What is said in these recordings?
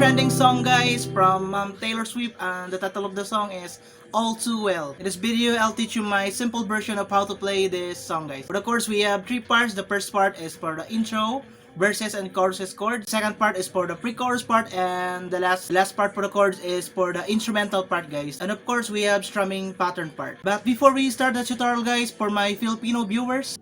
trending song, guys, from Taylor Swift, and the title of the song is All Too Well. In this video, I'll teach you my simple version of how to play this song, guys. For the chords, we have three parts. The first part is for the intro, verses and choruses chord. Second part is for the pre-chorus part, and the last part for the chords is for the instrumental part, guys. And of course, we have strumming pattern part. But before we start the tutorial, guys, for my Filipino viewers,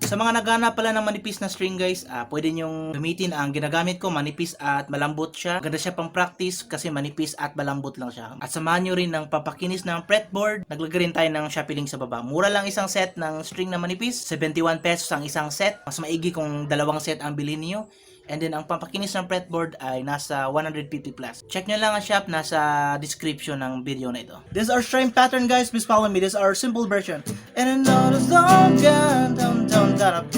sa mga naghahanap pala ng manipis na string, guys, pwede nyong gamitin ang ginagamit ko, manipis at malambot siya. Ganda siya pang practice kasi manipis at malambot lang siya. At samahan nyo rin ng papakinis ng fretboard. Naglagay rin tayo ng Shopee link sa baba. Mura lang isang set ng string na manipis, 71 pesos ang isang set. Mas maigi kung dalawang set ang bilhin niyo. And then, ang pampakinis ng fretboard ay nasa 150 plus. Check nyo lang ang shop, nasa description ng video na ito. This is our string pattern, guys. Please follow me. This is our simple version. And I know it's long down, down, down, down, up.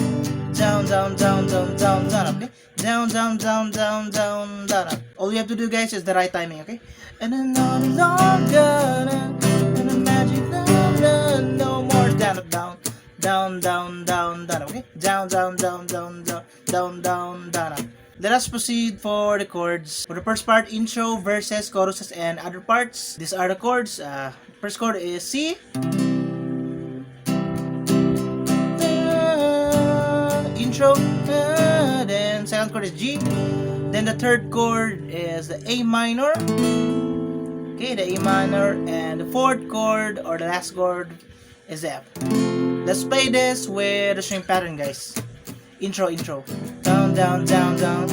Down, down, down, down, down, down, up. Okay? Down, down, down, down, down, down, up. All you have to do, guys, is the right timing, okay? And I know it's long down, and the magic down, no more down, up, down. Down, down, down, down, okay? Down, down, down, down, down, down, down, down, up. Let us proceed for the chords. For the first part, intro, verses, choruses, and other parts. These are the chords. First chord is C. Intro. Then second chord is G. Then the third chord is the A minor. Okay, the A minor. And the fourth chord, or the last chord, is F. Let's play this with the string pattern, guys. Intro. Down, down, down, down.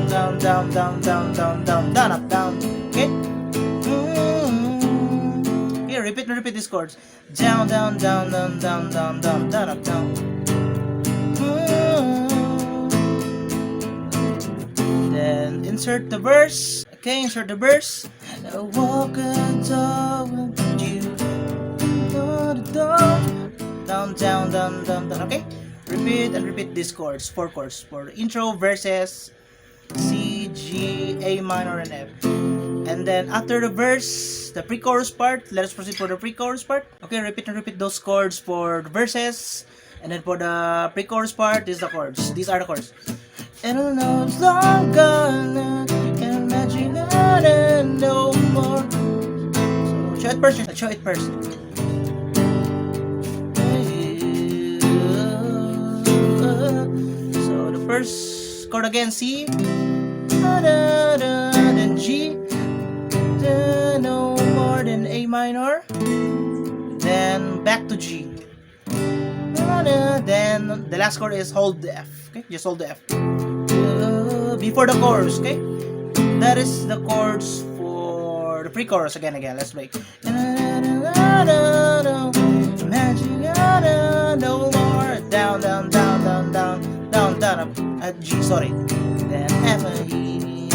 Down, down, down, down, down, down, down, up, down. Okay? Okay, repeat these chords. Down, down, down, down, down, down, down, down, up, down. Then insert the verse. Okay, insert the verse. I walk and talk with you. Down, down, down, down, down. Okay? Repeat these chords. Four chords. For intro, verses, C, G, A minor, and F. And then after the verse, the pre-chorus part, let us proceed for the pre-chorus part. Okay, repeat those chords for the verses. And then for the pre-chorus part, these are the chords. These are the chords. And I know it's long gone, and imagine and no more. So, show it first. First chord again, C, then G, then no more, then A minor, then back to G, then the last chord is hold the F, okay, just hold the F, before the chorus, okay, that is the chords for the pre-chorus, again, let's play, no more, down, down, down, down, down, down, down, up, G, sorry, then F, E,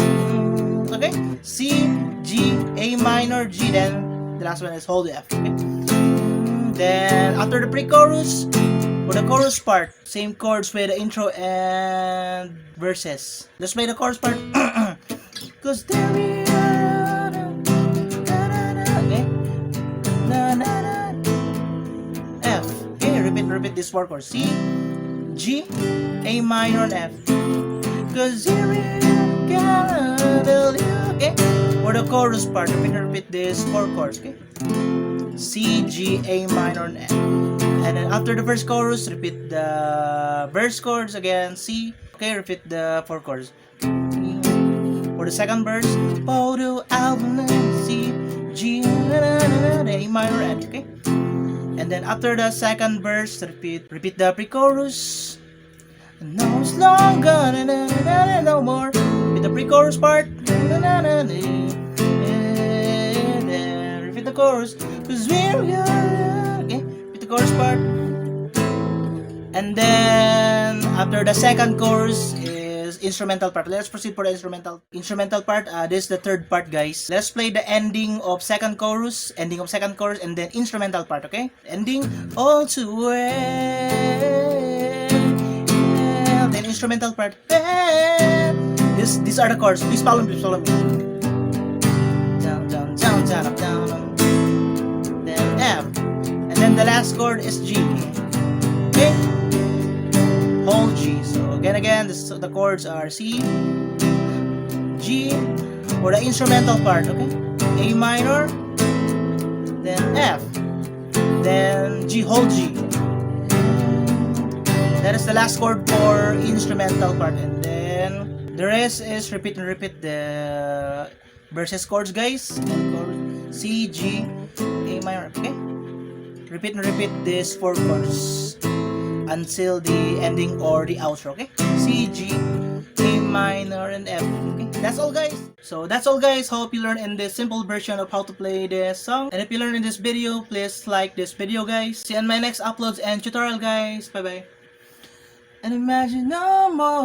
okay, C, G, A minor, G, then the last one is hold the F, okay? Then after the pre-chorus, for the chorus part, same chords with the intro and verses. Let's play the chorus part. Cause there we are, okay, F, okay, repeat these four chords, C, G, A minor, and F. Cause here we gotta tell you, okay? For the chorus part, repeat this four chords, okay? C, G, A minor, and F. And then after the first chorus, repeat the verse chords again, C, okay? Repeat the four chords. For the second verse, photo album, C, G, A minor, and F, okay? And then after the second verse, repeat the pre-chorus. No, it's long gone, no more. With the pre-chorus part, and then repeat the chorus. Cause we're good. Okay, repeat the chorus part. And then after the second chorus is instrumental part. Let's proceed for the instrumental part. This is the third part, guys. Let's play the ending of second chorus, and then instrumental part, okay? Ending, all too well. Then instrumental part. These are the chords. Please follow me. Down, down, down, down, up, down. Then F. And then the last chord is G. Okay? Hold G. So again, the chords are C, G for the instrumental part, okay? A minor, then F, then G, hold G. That is the last chord for instrumental part, and then the rest is repeat and repeat the verses chords, guys. C, G, A minor, okay? Repeat and repeat this 4 chords until the ending or the outro, okay? C, G, A minor, and F, okay? That's all, guys. So that's all, guys. Hope you learned in this simple version of how to play this song. And if you learned in this video, please like this video, guys. See you on my next uploads and tutorial, guys. Bye-bye. And imagine no more.